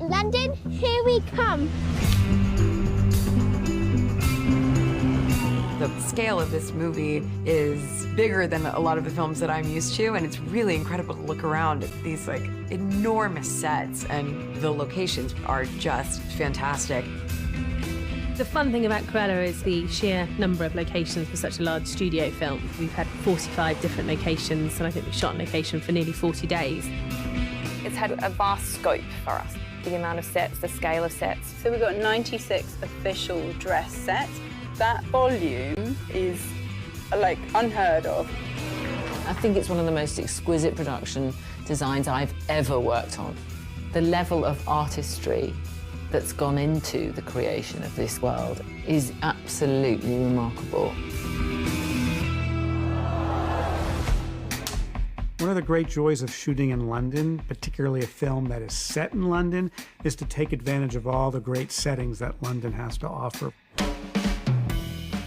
London, here we come. The scale of this movie is bigger than a lot of the films that I'm used to, and it's really incredible to look around at these like enormous sets, and the locations are just fantastic. The fun thing about Cruella is the sheer number of locations for such a large studio film. We've had 45 different locations, and I think we shot on location for nearly 40 days. It's had a vast scope for us, the amount of sets, the scale of sets. So we've got 96 official dress sets. That volume is, like, unheard of. I think it's one of the most exquisite production designs I've ever worked on. The level of artistry that's gone into the creation of this world is absolutely remarkable. One of the great joys of shooting in London, particularly a film that is set in London, is to take advantage of all the great settings that London has to offer.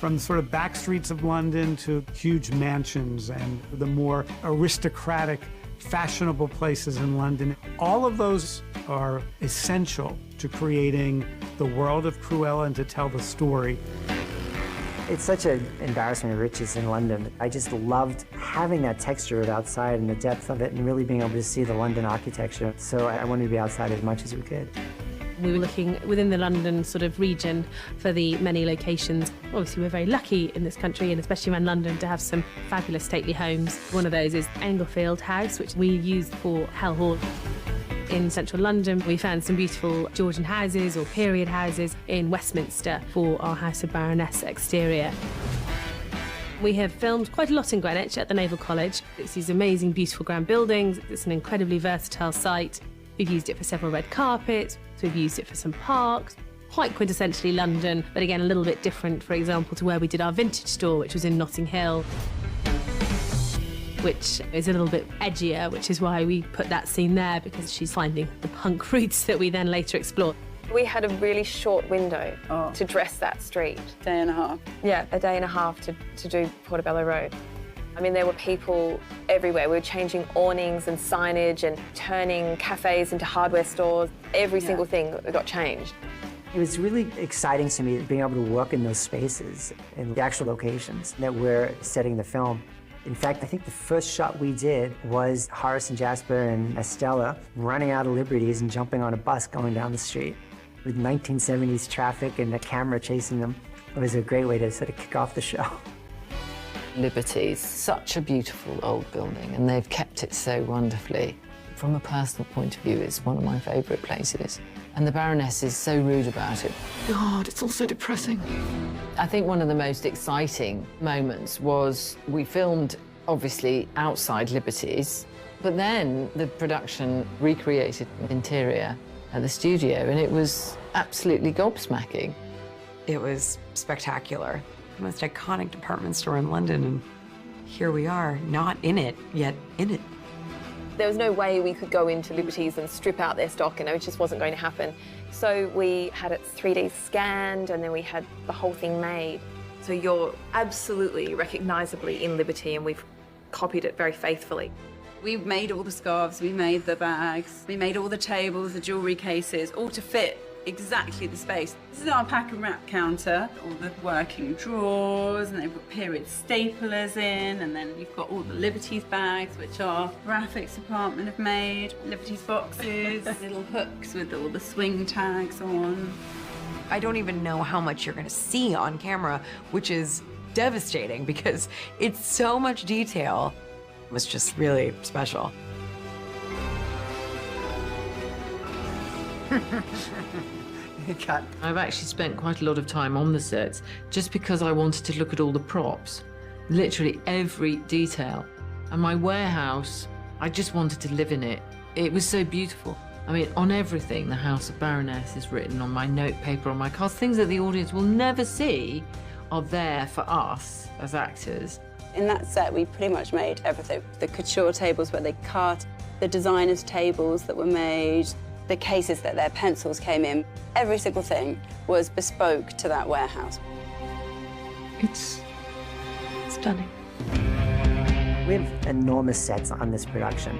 From the sort of back streets of London to huge mansions and the more aristocratic, fashionable places in London. All of those are essential to creating the world of Cruella and to tell the story. It's such an embarrassment of riches in London. I just loved having that texture of outside and the depth of it and really being able to see the London architecture. So I wanted to be outside as much as we could. We were looking within the London sort of region for the many locations. Obviously, we're very lucky in this country, and especially around London, to have some fabulous stately homes. One of those is Englefield House, which we used for Hell Hall. In central London, we found some beautiful Georgian houses or period houses in Westminster for our House of Baroness exterior. We have filmed quite a lot in Greenwich at the Naval College. It's these amazing, beautiful grand buildings. It's an incredibly versatile site. We've used it for several red carpets, so we've used it for some parks. Quite quintessentially London, but again, a little bit different, for example, to where we did our vintage store, which was in Notting Hill, which is a little bit edgier, which is why we put that scene there, because she's finding the punk roots that we then later explore. We had a really short window to dress that street. Day and a half. Yeah, a day and a half to do Portobello Road. I mean, there were people everywhere. We were changing awnings and signage and turning cafes into hardware stores. Every single thing got changed. It was really exciting to me being able to work in those spaces and the actual locations that we're setting the film. In fact, I think the first shot we did was Horace and Jasper and Estella running out of Liberties and jumping on a bus going down the street with 1970s traffic and a camera chasing them. It was a great way to sort of kick off the show. Liberty's such a beautiful old building, and they've kept it so wonderfully. From a personal point of view, it's one of my favourite places. And the Baroness is so rude about it. God, it's all so depressing. I think one of the most exciting moments was we filmed, obviously, outside Liberty's, but then the production recreated the interior at the studio, and it was absolutely gobsmacking. It was spectacular. The most iconic department store in London, and here we are, not in it, yet in it. There was no way we could go into Liberties and strip out their stock, and it just wasn't going to happen. So we had it 3D scanned, and then we had the whole thing made. So you're absolutely recognisably in Liberty, and we've copied it very faithfully. We made all the scarves, we made the bags, we made all the tables, the jewellery cases, all to fit exactly the space. This is our pack and wrap counter, all the working drawers, and they've got period staplers in, and then you've got all the Liberties bags, which our graphics department have made, Liberties boxes, little hooks with all the swing tags on. I don't even know how much you're going to see on camera, which is devastating because it's so much detail. It was just really special. I've actually spent quite a lot of time on the sets just because I wanted to look at all the props, literally every detail. And my warehouse, I just wanted to live in it. It was so beautiful. I mean, on everything, the House of Baroness is written on my notepaper, on my cards. Things that the audience will never see are there for us as actors. In that set, we pretty much made everything. The couture tables where they cut, the designers' tables that were made, the cases that their pencils came in. Every single thing was bespoke to that warehouse. It's stunning. We have enormous sets on this production.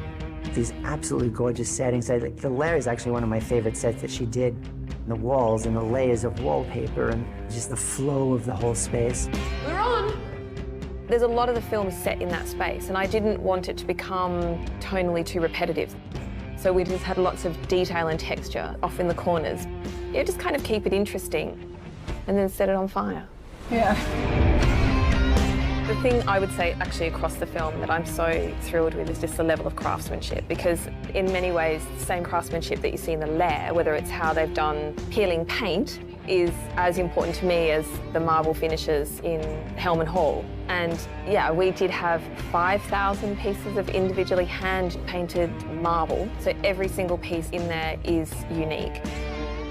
these absolutely gorgeous settings. The lair is actually one of my favorite sets that she did. The walls and the layers of wallpaper and just the flow of the whole space. We're on! There's a lot of the film is set in that space, and I didn't want it to become tonally too repetitive. So we just had lots of detail and texture off in the corners. Yeah, just kind of keep it interesting, and then set it on fire. Yeah. The thing I would say actually across the film that I'm so thrilled with is just the level of craftsmanship, because in many ways the same craftsmanship that you see in the lair, whether it's how they've done peeling paint, is as important to me as the marble finishes in Hellman Hall. And yeah, we did have 5,000 pieces of individually hand-painted marble, so every single piece in there is unique.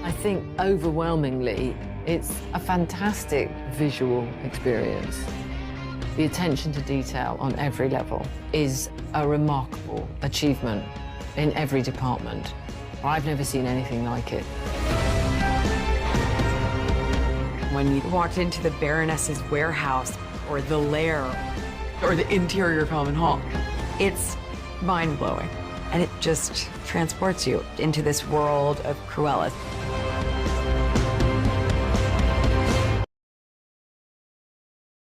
I think overwhelmingly it's a fantastic visual experience. The attention to detail on every level is a remarkable achievement in every department. I've never seen anything like it. When you walked into the Baroness's warehouse, or the lair, or the interior of Hellman Hall, it's mind-blowing. And it just transports you into this world of Cruella.